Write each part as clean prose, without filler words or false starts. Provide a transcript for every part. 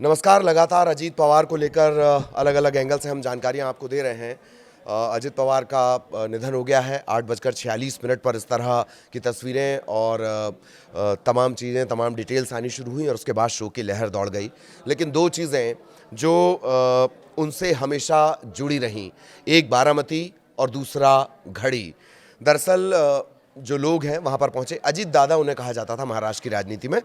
नमस्कार। लगातार अजीत पवार को लेकर अलग अलग एंगल से हम जानकारियां आपको दे रहे हैं। अजीत पवार का निधन हो गया है। 8:46 पर इस तरह की तस्वीरें और तमाम चीज़ें, तमाम डिटेल्स आनी शुरू हुई और उसके बाद शो की लहर दौड़ गई। लेकिन दो चीज़ें जो उनसे हमेशा जुड़ी रहीं, एक बारामती और दूसरा घड़ी। दरअसल जो लोग हैं वहाँ पर पहुँचे, अजीत दादा उन्हें कहा जाता था महाराष्ट्र की राजनीति में।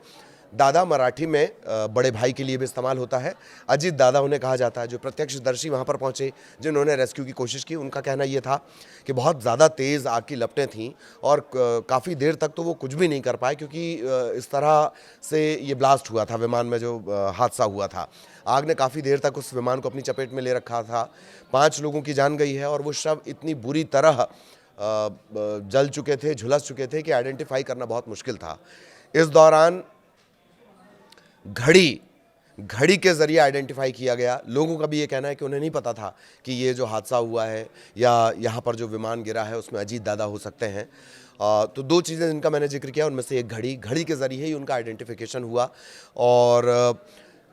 दादा मराठी में बड़े भाई के लिए भी इस्तेमाल होता है। अजीत दादा उन्हें कहा जाता है। जो प्रत्यक्षदर्शी वहाँ पर पहुँचे, जिन्होंने रेस्क्यू की कोशिश की, उनका कहना ये था कि बहुत ज़्यादा तेज़ आग की लपटें थीं और काफ़ी देर तक तो वो कुछ भी नहीं कर पाए, क्योंकि इस तरह से ये ब्लास्ट हुआ था विमान में, जो हादसा हुआ था। आग ने काफ़ी देर तक उस विमान को अपनी चपेट में ले रखा था। 5 लोगों की जान गई है और वो शव इतनी बुरी तरह जल चुके थे, झुलस चुके थे कि आइडेंटिफाई करना बहुत मुश्किल था। इस दौरान घड़ी के ज़रिए आइडेंटिफाई किया गया। लोगों का भी ये कहना है कि उन्हें नहीं पता था कि ये जो हादसा हुआ है या यहाँ पर जो विमान गिरा है उसमें अजीत दादा हो सकते हैं। तो दो चीज़ें जिनका मैंने जिक्र किया, उनमें से एक घड़ी के ज़रिए ही उनका आइडेंटिफिकेशन हुआ और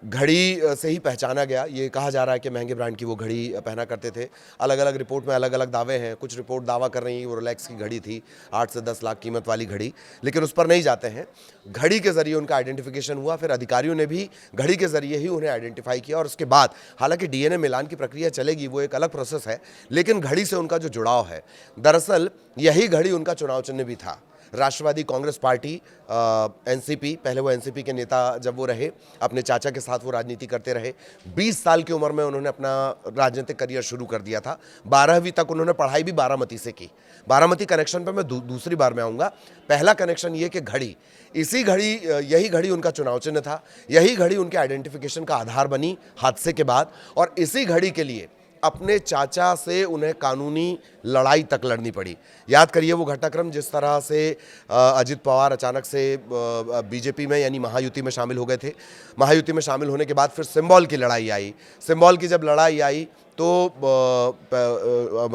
घड़ी से ही पहचाना गया। ये कहा जा रहा है कि महंगे ब्रांड की वो घड़ी पहना करते थे। अलग अलग रिपोर्ट में अलग अलग दावे हैं। कुछ रिपोर्ट दावा कर रही हैं वो रोलेक्स की घड़ी थी, 8 से 10 लाख कीमत वाली घड़ी, लेकिन उस पर नहीं जाते हैं। घड़ी के ज़रिए उनका आइडेंटिफिकेशन हुआ। फिर अधिकारियों ने भी घड़ी के ज़रिए ही उन्हें आइडेंटिफाई किया और उसके बाद हालांकि डीएनए मिलान की प्रक्रिया चलेगी, वो एक अलग प्रोसेस है, लेकिन घड़ी से उनका जो जुड़ाव है, दरअसल यही घड़ी उनका चुनाव चिन्ह भी था। राष्ट्रवादी कांग्रेस पार्टी, एनसीपी, पहले वो एनसीपी के नेता जब वो रहे, अपने चाचा के साथ वो राजनीति करते रहे। 20 साल की उम्र में उन्होंने अपना राजनीतिक करियर शुरू कर दिया था। 12वीं तक उन्होंने पढ़ाई भी बारामती से की। बारामती कनेक्शन पर मैं दूसरी बार में आऊँगा। पहला कनेक्शन ये कि यही घड़ी उनका चुनाव चिन्ह था। यही घड़ी उनके आइडेंटिफिकेशन का आधार बनी हादसे के बाद, और इसी घड़ी के लिए अपने चाचा से उन्हें कानूनी लड़ाई तक लड़नी पड़ी। याद करिए वो घटनाक्रम, जिस तरह से अजित पवार अचानक से बीजेपी में यानी महायुति में शामिल हो गए थे। महायुति में शामिल होने के बाद फिर सिंबल की लड़ाई आई। सिंबल की जब लड़ाई आई तो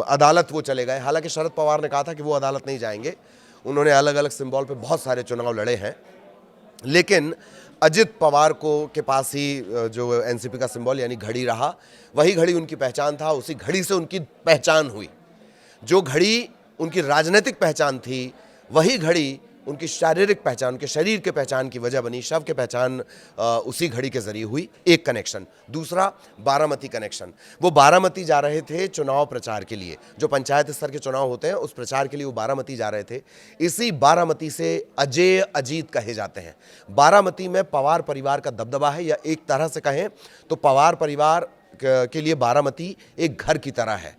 अदालत वो चले गए। हालांकि शरद पवार ने कहा था कि वो अदालत नहीं जाएंगे। उन्होंने अलग अलग सिंबल पे बहुत सारे चुनाव लड़े हैं, लेकिन अजित पवार को के पास ही जो एनसीपी का सिंबल यानी घड़ी रहा। वही घड़ी उनकी पहचान था। उसी घड़ी से उनकी पहचान हुई। जो घड़ी उनकी राजनीतिक पहचान थी, वही घड़ी उनकी शारीरिक पहचान, उनके शरीर के पहचान की वजह बनी। शव के पहचान उसी घड़ी के जरिए हुई। एक कनेक्शन। दूसरा बारामती कनेक्शन। वो बारामती जा रहे थे चुनाव प्रचार के लिए। जो पंचायत स्तर के चुनाव होते हैं उस प्रचार के लिए वो बारामती जा रहे थे। इसी बारामती से अजय अजीत कहे जाते हैं। बारामती में पवार परिवार का दबदबा है, या एक तरह से कहें तो पवार परिवार के लिए बारामती एक घर की तरह है।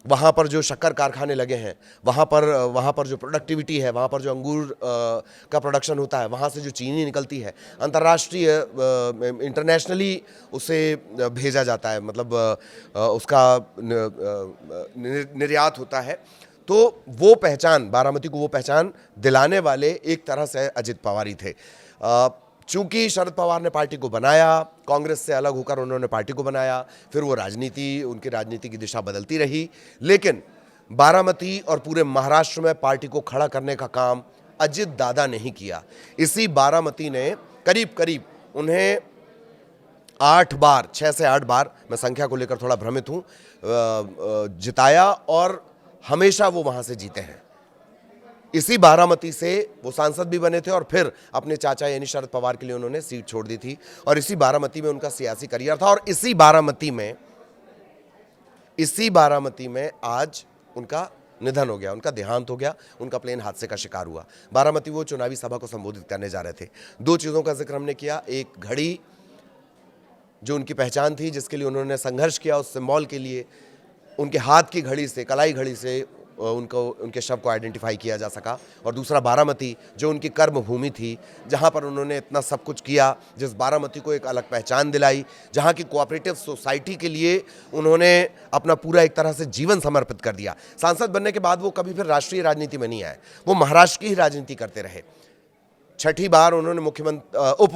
वहाँ पर जो शक्कर कारखाने लगे हैं, वहाँ पर जो प्रोडक्टिविटी है, वहाँ पर जो अंगूर का प्रोडक्शन होता है, वहाँ से जो चीनी निकलती है, अंतर्राष्ट्रीय इंटरनेशनली उसे भेजा जाता है, मतलब उसका निर्यात होता है। तो वो पहचान, बारामती को वो पहचान दिलाने वाले एक तरह से अजित पवार ही थे। चूंकि शरद पवार ने पार्टी को बनाया, कांग्रेस से अलग होकर उन्होंने पार्टी को बनाया, फिर वो उनकी राजनीति की दिशा बदलती रही, लेकिन बारामती और पूरे महाराष्ट्र में पार्टी को खड़ा करने का काम अजित दादा ने ही किया। इसी बारामती ने करीब करीब उन्हें 8 बार, 6 से 8 बार, मैं संख्या को लेकर थोड़ा भ्रमित हूँ, जिताया और हमेशा वो वहाँ से जीते हैं। इसी बारामती से वो सांसद भी बने थे और फिर अपने चाचा यानी शरद पवार के लिए उन्होंने सीट छोड़ दी थी, और इसी बारामती में उनका सियासी करियर था। और इसी बारामती में आज उनका निधन हो गया, उनका देहांत हो गया, उनका प्लेन हादसे का शिकार हुआ। बारामती वो चुनावी सभा को संबोधित करने जा रहे थे। दो चीज़ों का जिक्र हमने किया, एक घड़ी जो उनकी पहचान थी, जिसके लिए उन्होंने संघर्ष किया, उस सिंबल के लिए, उनके हाथ की घड़ी से, कलाई घड़ी से उनके शव को आइडेंटिफाई किया जा सका। और दूसरा बारामती, जो उनकी कर्म भूमि थी, जहां पर उन्होंने इतना सब कुछ किया, जिस बारामती को एक अलग पहचान दिलाई, जहां की कोऑपरेटिव सोसाइटी के लिए उन्होंने अपना पूरा एक तरह से जीवन समर्पित कर दिया। सांसद बनने के बाद वो कभी फिर राष्ट्रीय राजनीति में नहीं आए, वो महाराष्ट्र की ही राजनीति करते रहे। छठी बार उन्होंने उप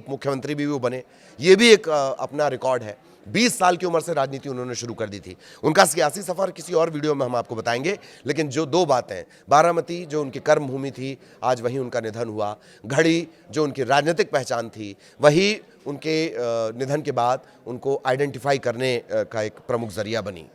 मुख्यमंत्री भी वो बने। ये भी एक अपना रिकॉर्ड है। 20 साल की उम्र से राजनीति उन्होंने शुरू कर दी थी। उनका सियासी सफ़र किसी और वीडियो में हम आपको बताएंगे, लेकिन जो दो बातें, बारामती जो उनकी कर्म भूमि थी, आज वहीं उनका निधन हुआ। घड़ी जो उनकी राजनीतिक पहचान थी, वही उनके निधन के बाद उनको आइडेंटिफाई करने का एक प्रमुख जरिया बनी।